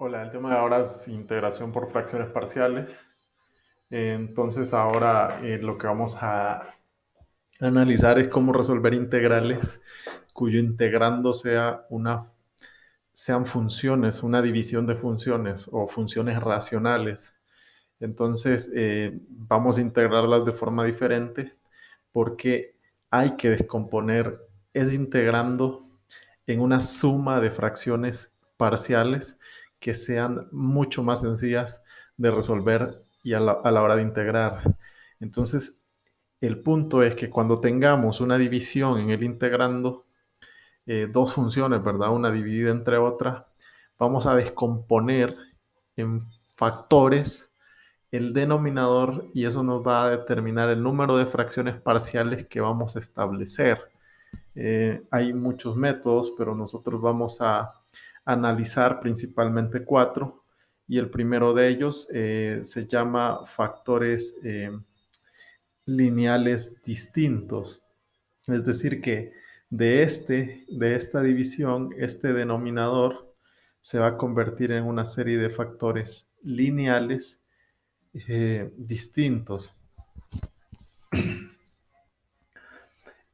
Hola, el tema de ahora es integración por fracciones parciales. Entonces ahora lo que vamos a analizar es cómo resolver integrales cuyo integrando sean funciones, una división de funciones o funciones racionales. Entonces vamos a integrarlas de forma diferente porque hay que descomponer ese integrando en una suma de fracciones parciales que sean mucho más sencillas de resolver y a la hora de integrar. Entonces, el punto es que cuando tengamos una división en el integrando, dos funciones, ¿verdad? Una dividida entre otra, vamos a descomponer en factores el denominador y eso nos va a determinar el número de fracciones parciales que vamos a establecer. Hay muchos métodos, pero nosotros vamos a analizar principalmente cuatro y el primero de ellos se llama factores lineales distintos. Es decir, que de esta división, este denominador se va a convertir en una serie de factores lineales distintos.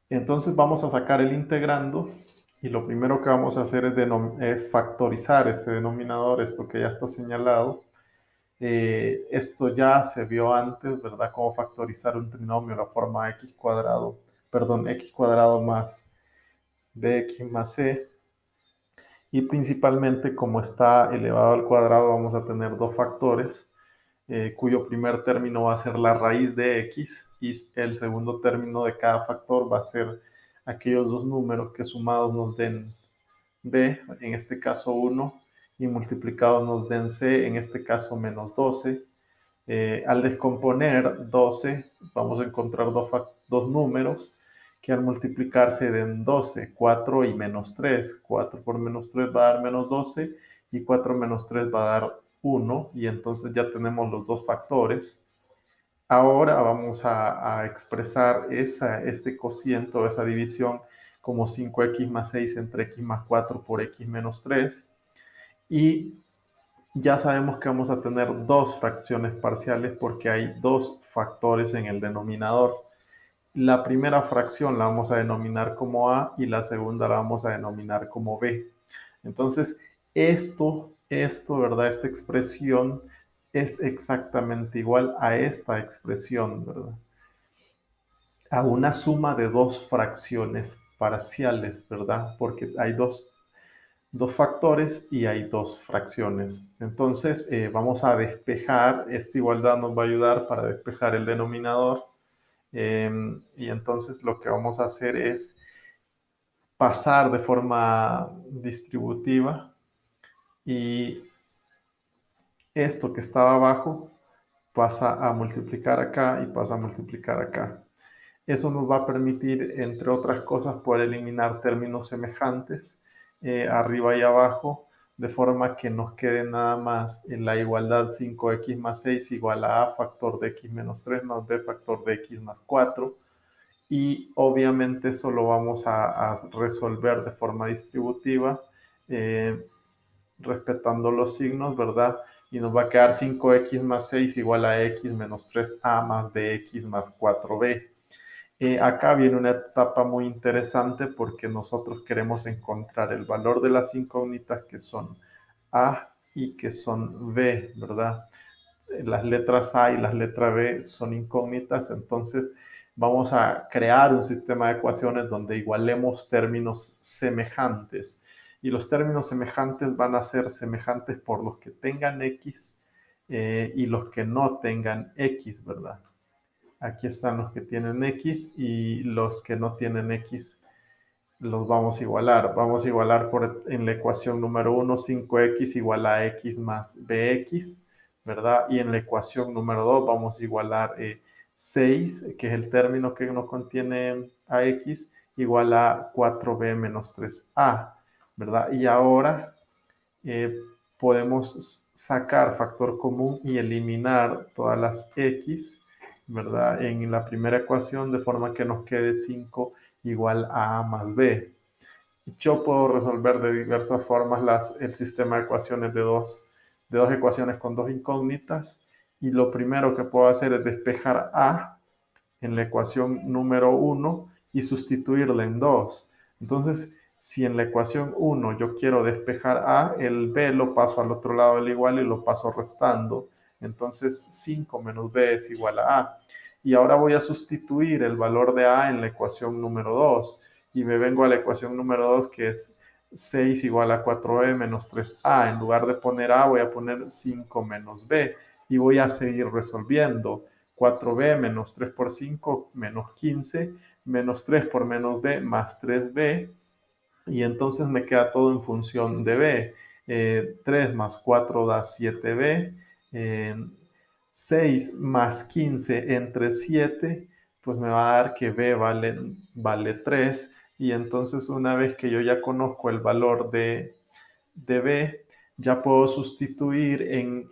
Entonces vamos a sacar el integrando y lo primero que vamos a hacer es factorizar este denominador, esto que ya está señalado. Esto ya se vio antes, ¿verdad? Cómo factorizar un trinomio, la forma x cuadrado, perdón, x cuadrado más bx más c. Y principalmente como está elevado al cuadrado vamos a tener dos factores, cuyo primer término va a ser la raíz de x y el segundo término de cada factor va a ser aquellos dos números que sumados nos den b, en este caso 1, y multiplicados nos den c, en este caso menos 12. Al descomponer 12 vamos a encontrar dos números que al multiplicarse den 12, 4 y menos 3. 4 por menos 3 va a dar menos 12 y 4 menos 3 va a dar 1 y entonces ya tenemos los dos factores. Ahora vamos a expresar este cociente o esa división como 5x más 6 entre x más 4 por x menos 3 y ya sabemos que vamos a tener dos fracciones parciales porque hay dos factores en el denominador. La primera fracción la vamos a denominar como A y la segunda la vamos a denominar como B. Entonces, ¿verdad? Esta expresión es exactamente igual a esta expresión, ¿verdad? A una suma de dos fracciones parciales, ¿verdad? Porque hay dos factores y hay dos fracciones. Entonces vamos a despejar, esta igualdad nos va a ayudar para despejar el denominador y entonces lo que vamos a hacer es pasar de forma distributiva y esto que estaba abajo pasa a multiplicar acá y pasa a multiplicar acá. Eso nos va a permitir, entre otras cosas, poder eliminar términos semejantes arriba y abajo, de forma que nos quede nada más en la igualdad 5x más 6 igual a factor de x menos 3 más b factor de x más 4. Y obviamente eso lo vamos a resolver de forma distributiva, eh, respetando los signos, ¿verdad? Y nos va a quedar 5x más 6 igual a x menos 3a más bx más 4b. Acá viene una etapa muy interesante porque nosotros queremos encontrar el valor de las incógnitas que son A y que son B, ¿verdad? Las letras A y las letras B son incógnitas, entonces vamos a crear un sistema de ecuaciones donde igualemos términos semejantes. Y los términos semejantes van a ser semejantes por los que tengan X y los que no tengan X, ¿verdad? Aquí están los que tienen X y los que no tienen X los vamos a igualar. Vamos a igualar en la ecuación número 1, 5x igual a x más bx, ¿verdad? Y en la ecuación número 2 vamos a igualar 6, que es el término que no contiene a x, igual a 4b menos 3a, ¿verdad? Y ahora eh, podemos sacar factor común y eliminar todas las x, ¿verdad? En la primera ecuación de forma que nos quede 5 igual a más b. Yo puedo resolver de diversas formas el sistema de ecuaciones de dos de dos ecuaciones con dos incógnitas, y lo primero que puedo hacer es despejar A en la ecuación número 1 y sustituirla en 2. Entonces, si en la ecuación 1 yo quiero despejar A, el B lo paso al otro lado del igual y lo paso restando. Entonces, 5 menos B es igual a A. Y ahora voy a sustituir el valor de A en la ecuación número 2. Y me vengo a la ecuación número 2, que es 6 igual a 4B menos 3A. En lugar de poner A, voy a poner 5 menos B. Y voy a seguir resolviendo. 4b menos 3 por 5 menos 15, menos 3 por menos b más 3b, y entonces me queda todo en función de b. 3 más 4 da 7b, 6 más 15 entre 7, pues me va a dar que b vale 3, y entonces una vez que yo ya conozco el valor de b, ya puedo sustituir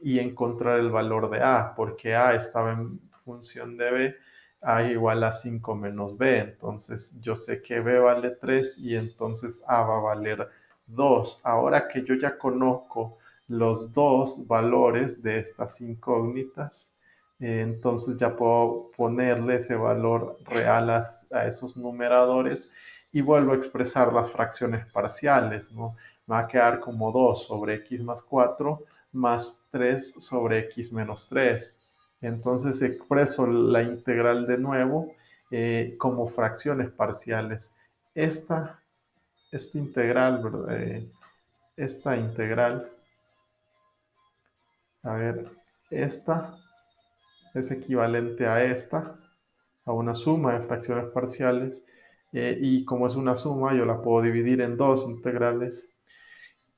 y encontrar el valor de a, porque a estaba en función de b, a igual a 5 menos b, entonces yo sé que b vale 3 y entonces a va a valer 2. Ahora que yo ya conozco los dos valores de estas incógnitas, entonces ya puedo ponerle ese valor real a esos numeradores y vuelvo a expresar las fracciones parciales, ¿no? Me va a quedar como 2 sobre x más 4 más 3 sobre x menos 3. Entonces expreso la integral de nuevo como fracciones parciales. Esta, esta integral, ¿verdad? Esta integral, a ver, esta es equivalente a esta, a una suma de fracciones parciales, y como es una suma, yo la puedo dividir en dos integrales.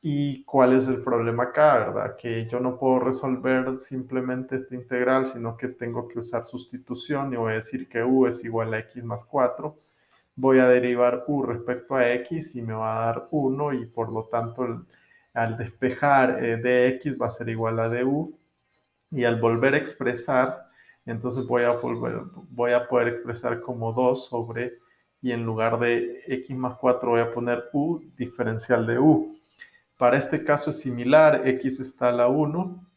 ¿Y cuál es el problema acá, verdad? Que yo no puedo resolver simplemente esta integral, sino que tengo que usar sustitución y voy a decir que u es igual a x más 4. Voy a derivar u respecto a x y me va a dar 1, y por lo tanto al despejar dx va a ser igual a du, y al volver a expresar, entonces voy a poder expresar como 2 sobre, y en lugar de x más 4 voy a poner u diferencial de u. Para este caso es similar, x está a la 1,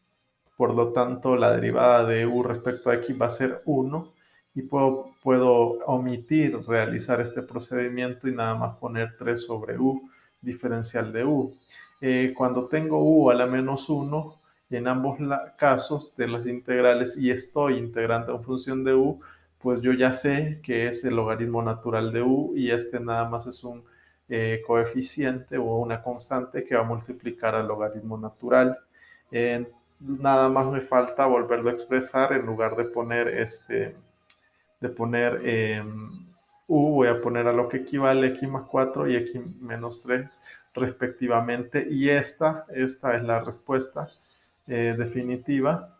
por lo tanto la derivada de u respecto a x va a ser 1, y puedo omitir realizar este procedimiento y nada más poner 3 sobre u diferencial de u. Cuando tengo u a la menos 1, en ambos casos de las integrales, y estoy integrando en función de u, pues yo ya sé que es el logaritmo natural de u, y este nada más es un coeficiente o una constante que va a multiplicar al logaritmo natural. Nada más me falta volverlo a expresar. En lugar de poner u, voy a poner a lo que equivale x más 4 y x menos 3 respectivamente, y esta es la respuesta definitiva,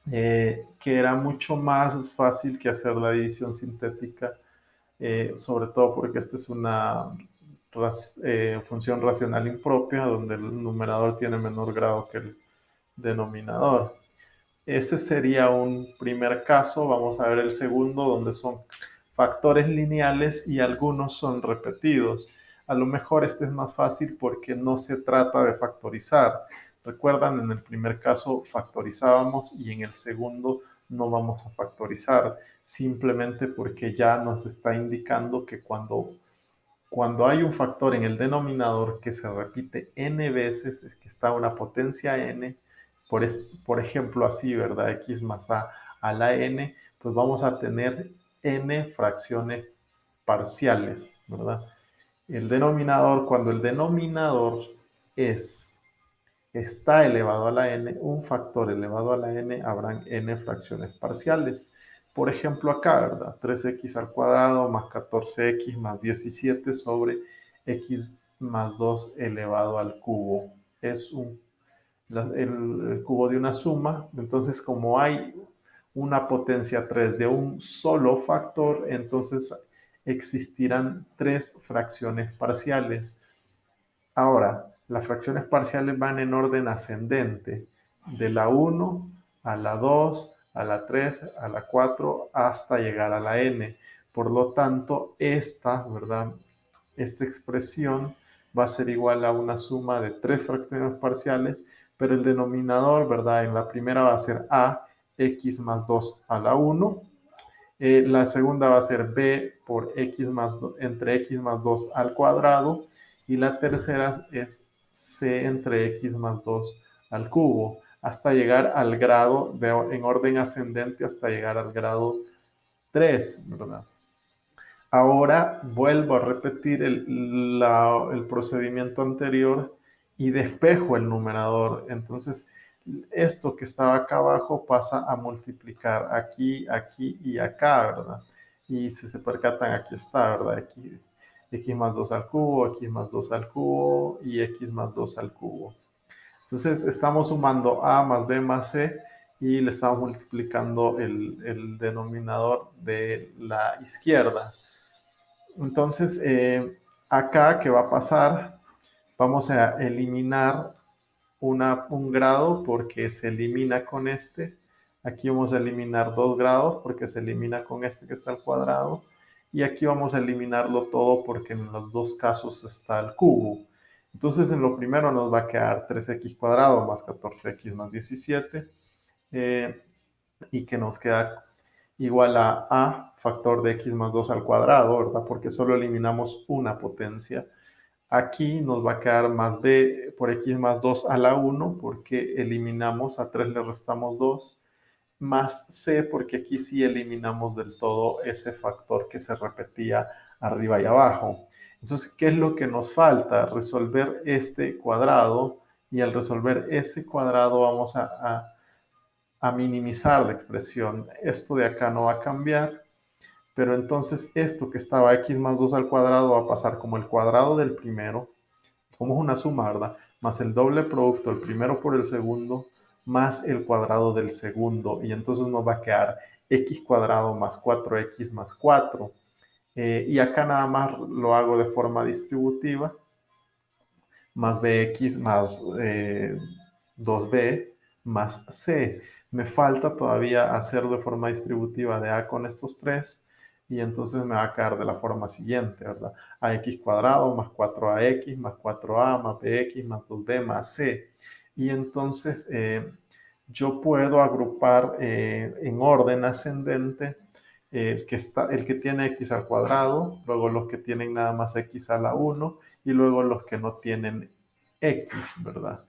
que era mucho más fácil que hacer la división sintética, sobre todo porque esta es una función racional impropia, donde el numerador tiene menor grado que el denominador. Ese sería un primer caso. Vamos a ver el segundo, donde son factores lineales y algunos son repetidos. A lo mejor este es más fácil porque no se trata de factorizar. Recuerdan, en el primer caso factorizábamos y en el segundo no vamos a factorizar, simplemente porque ya nos está indicando que cuando hay un factor en el denominador que se repite n veces, es que está una potencia n, por ejemplo así, ¿verdad? X más a la n, pues vamos a tener n fracciones parciales, ¿verdad? El denominador, cuando el denominador está elevado a la n, un factor elevado a la n, habrán n fracciones parciales. Por ejemplo acá, ¿verdad? 3x al cuadrado más 14x más 17 sobre x más 2 elevado al cubo. Es el cubo de una suma. Entonces, como hay una potencia 3 de un solo factor, entonces existirán tres fracciones parciales. Ahora, las fracciones parciales van en orden ascendente, de la 1 a la 2, a la 3, a la 4, hasta llegar a la n. Por lo tanto, ¿verdad? Esta expresión va a ser igual a una suma de tres fracciones parciales, pero el denominador, ¿verdad? En la primera va a ser a x más 2 a la 1. La segunda va a ser b por x más entre x más 2 al cuadrado. Y la tercera es c entre x más 2 al cubo, hasta llegar al grado, en orden ascendente, hasta llegar al grado 3, ¿verdad? Ahora vuelvo a repetir el procedimiento anterior y despejo el numerador. Entonces, esto que estaba acá abajo pasa a multiplicar aquí, aquí y acá, ¿verdad? Y si se percatan, aquí está, ¿verdad? Aquí, x más 2 al cubo, x más 2 al cubo y x más 2 al cubo. Entonces, estamos sumando a más b más c y le estamos multiplicando el denominador de la izquierda. Entonces, acá, ¿qué va a pasar? Vamos a eliminar un grado porque se elimina con este. Aquí vamos a eliminar 2 grados porque se elimina con este que está al cuadrado. Y aquí vamos a eliminarlo todo porque en los dos casos está el cubo. Entonces, en lo primero nos va a quedar 3x cuadrado más 14x más 17. Y que nos queda igual a factor de x más 2 al cuadrado, ¿verdad? Porque solo eliminamos una potencia. Aquí nos va a quedar más b por x más 2 a la 1, porque eliminamos, a 3 le restamos 2, más c, porque aquí sí eliminamos del todo ese factor que se repetía arriba y abajo. Entonces, ¿qué es lo que nos falta? Resolver este cuadrado, y al resolver ese cuadrado vamos a minimizar la expresión. Esto de acá no va a cambiar, pero entonces esto que estaba x más 2 al cuadrado va a pasar como el cuadrado del primero, como es una suma, ¿verdad? Más el doble producto, el primero por el segundo, más el cuadrado del segundo. Y entonces nos va a quedar x cuadrado más 4x más 4. Y acá nada más lo hago de forma distributiva, más bx más 2b más c. Me falta todavía hacer de forma distributiva de a con estos tres, y entonces me va a quedar de la forma siguiente, ¿verdad? Ax cuadrado más 4ax más 4a más bx más 2b más c. Y entonces yo puedo agrupar en orden ascendente el que tiene x al cuadrado, luego los que tienen nada más x a la 1 y luego los que no tienen x, ¿verdad?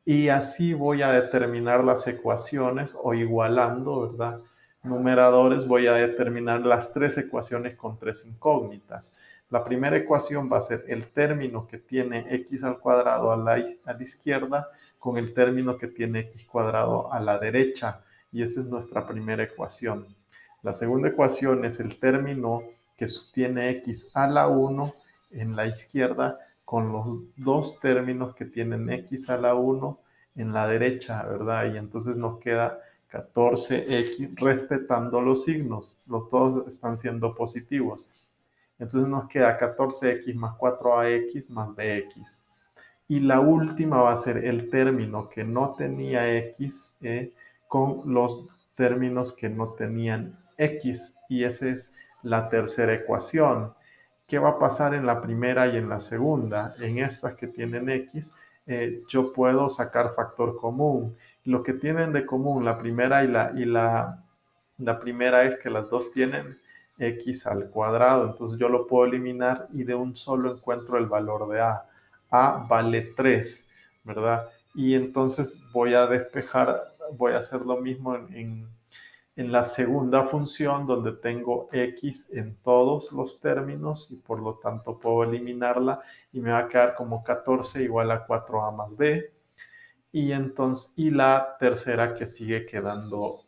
Y así voy a determinar las ecuaciones, o igualando, ¿verdad? Numeradores, voy a determinar las tres ecuaciones con tres incógnitas. La primera ecuación va a ser el término que tiene x al cuadrado a la izquierda con el término que tiene x cuadrado a la derecha, y esa es nuestra primera ecuación. La segunda ecuación es el término que tiene x a la 1 en la izquierda con los dos términos que tienen x a la 1 en la derecha, ¿verdad? Y entonces nos queda 14x respetando los signos, los dos están siendo positivos. Entonces nos queda 14x más 4ax más bx. Y la última va a ser el término que no tenía x con los términos que no tenían x. Y esa es la tercera ecuación. ¿Qué va a pasar en la primera y en la segunda? En estas que tienen x, yo puedo sacar factor común. Lo que tienen de común la primera la primera es que las dos tienen x al cuadrado. Entonces yo lo puedo eliminar y de un solo encuentro el valor de a. A vale 3, ¿verdad? Y entonces voy a despejar, voy a hacer lo mismo en la segunda función, donde tengo x en todos los términos y por lo tanto puedo eliminarla, y me va a quedar como 14 igual a 4a más b. Y entonces, y la tercera que sigue quedando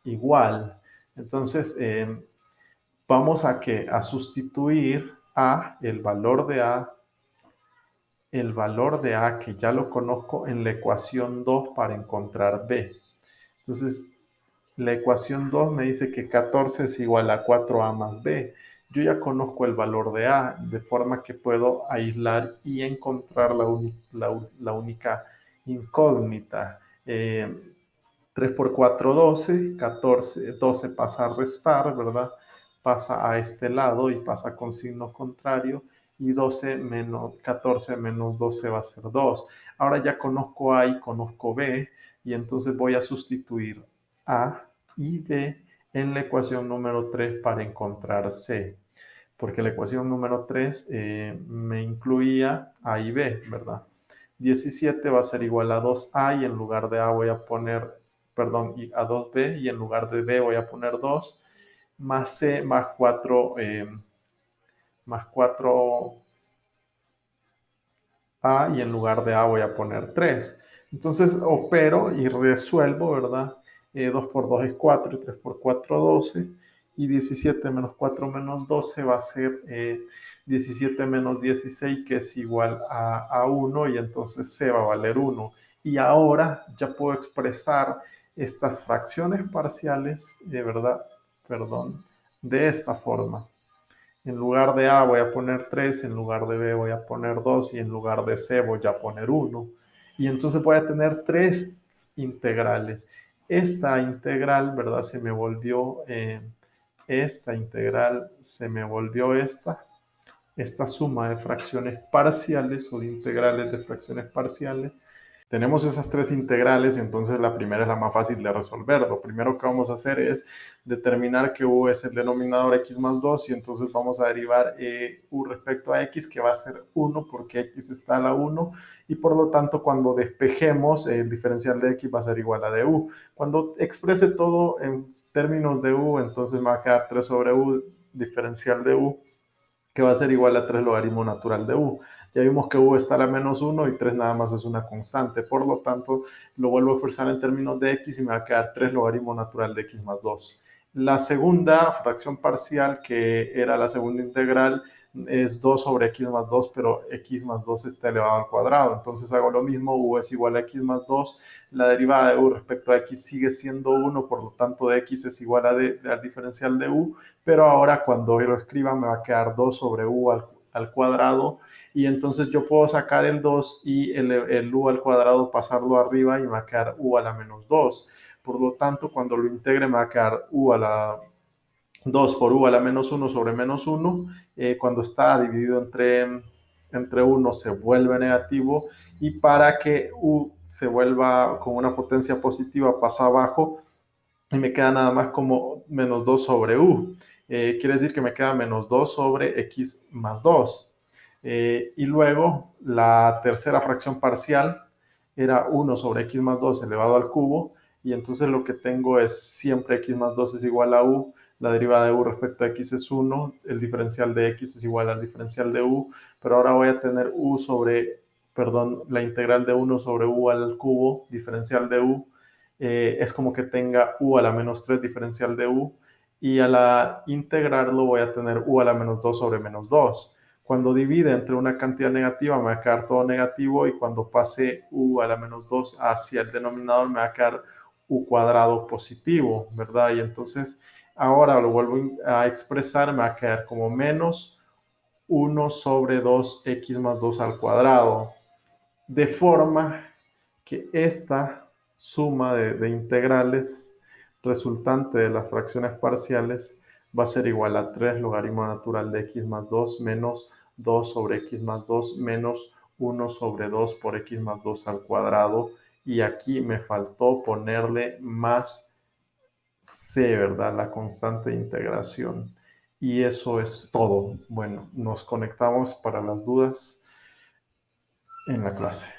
igual. Entonces, vamos a sustituir el valor de a que ya lo conozco en la ecuación 2 para encontrar b. Entonces, la ecuación 2 me dice que 14 es igual a 4a más b. Yo ya conozco el valor de a, de forma que puedo aislar y encontrar la única incógnita. 3 por 4, 12, 14, 12 pasa a restar, ¿verdad? Pasa a este lado y pasa con signo contrario, y 14 menos 12 va a ser 2. Ahora ya conozco A y conozco B, y entonces voy a sustituir A y B en la ecuación número 3 para encontrar C, porque la ecuación número 3 me incluía A y B, ¿verdad? 17 va a ser igual a 2A y en lugar de A voy a poner, perdón, a 2B y en lugar de B voy a poner 2, más C más 4A y en lugar de A voy a poner 3. Entonces opero y resuelvo, ¿verdad? 2 por 2 es 4 y 3 por 4, 12. Y 17 menos 4 menos 12 va a ser 17 menos 16, que es igual a 1, y entonces C va a valer 1. Y ahora ya puedo expresar estas fracciones parciales, ¿verdad? Perdón, de esta forma. En lugar de A voy a poner 3, en lugar de B voy a poner 2 y en lugar de C voy a poner 1. Y entonces voy a tener tres integrales. Esta integral, ¿verdad? Esta integral se me volvió esta suma de fracciones parciales o de integrales de fracciones parciales. Tenemos esas tres integrales, entonces la primera es la más fácil de resolver. Lo primero que vamos a hacer es determinar que u es el denominador x más 2, y entonces vamos a derivar u respecto a x, que va a ser 1 porque x está a la 1, y por lo tanto cuando despejemos el diferencial de x va a ser igual a du. Cuando exprese todo en términos de u, entonces me va a quedar 3 sobre u diferencial de u, que va a ser igual a 3 logaritmo natural de u. Ya vimos que u está a la menos 1 y 3 nada más es una constante. Por lo tanto, lo vuelvo a expresar en términos de x y me va a quedar 3 logaritmo natural de x más 2. La segunda fracción parcial, que era la segunda integral, es 2 sobre x más 2, pero x más 2 está elevado al cuadrado. Entonces hago lo mismo, u es igual a x más 2. La derivada de u respecto a x sigue siendo 1, por lo tanto de x es igual al diferencial de u, pero ahora cuando lo escriba me va a quedar 2 sobre u al cuadrado, y entonces yo puedo sacar el 2 y el u al cuadrado pasarlo arriba y me va a quedar u a la menos 2. Por lo tanto, cuando lo integre me va a quedar u a la 2 por u a la menos 1 sobre menos 1. Cuando está dividido entre 1 se vuelve negativo, y para que u se vuelva con una potencia positiva pasa abajo y me queda nada más como menos 2 sobre u. Quiere decir que me queda menos 2 sobre x más 2. Y luego la tercera fracción parcial era 1 sobre x más 2 elevado al cubo, y entonces lo que tengo es siempre x más 2 es igual a u, la derivada de u respecto a x es 1, el diferencial de x es igual al diferencial de u, pero ahora voy a tener la integral de 1 sobre u al cubo, diferencial de u, es como que tenga u a la menos 3 diferencial de u, y a la integrarlo voy a tener u a la menos 2 sobre menos 2. Cuando divide entre una cantidad negativa me va a quedar todo negativo, y cuando pase u a la menos 2 hacia el denominador me va a quedar u cuadrado positivo, ¿verdad? Y entonces ahora lo vuelvo a expresar, me va a quedar como menos 1 sobre 2x más 2 al cuadrado, de forma que esta suma de integrales resultante de las fracciones parciales va a ser igual a 3 logaritmo natural de x más 2 menos 2 sobre x más 2 menos 1 sobre 2 por x más 2 al cuadrado. Y aquí me faltó ponerle más c, ¿verdad? La constante de integración. Y eso es todo. Bueno, nos conectamos para las dudas en la clase.